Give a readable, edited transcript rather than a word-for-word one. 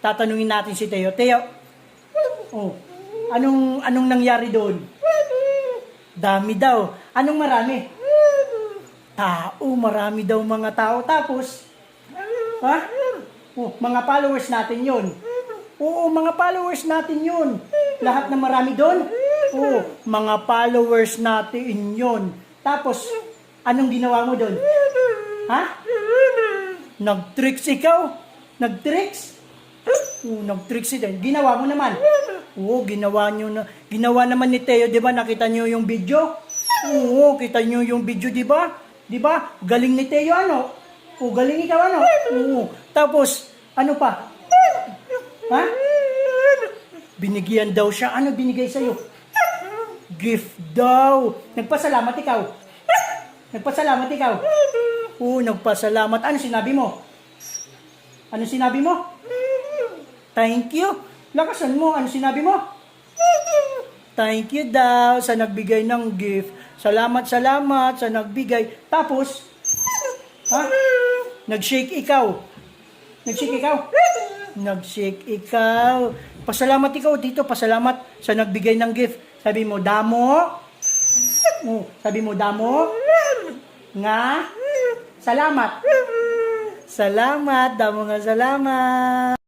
tatanungin natin si Teo. Teo, oh, anong nangyari doon? Dami daw. Anong marami? Tao, marami daw mga tao. Tapos, ha? Oh, mga followers natin yun. Oo, mga followers natin yun. Lahat na marami doon? Oo, mga followers natin yun. Tapos, anong ginawa mo doon? Ha? Nag-tricks ikaw? Nag-tricks? Oo, nag-tricks ito. Ginawa mo naman? Oo, ginawa naman ni Teo, di ba? Nakita niyo yung video? Oo, kita niyo yung video, di ba? Di ba? Galing ni Teo, ano? Oo, galing ikaw, ano? Oo. Tapos, ano pa? Ha? Binigyan daw siya. Ano binigay sa'yo? Gift daw. Nagpasalamat ikaw. Nagpasalamat ikaw. Oo, nagpasalamat. Ano sinabi mo? Ano sinabi mo? Thank you. Lakasan mo. Ano sinabi mo? Thank you daw sa nagbigay ng gift. Salamat sa nagbigay. Tapos, ha? Nag-shake ikaw. Nag-shake ikaw? Nag-shake ikaw. Pasalamat ikaw dito. Pasalamat sa nagbigay ng gift. Sabi mo, damo. Oh, sabi mo, damo. Nga. Salamat. Salamat. Damo nga salamat.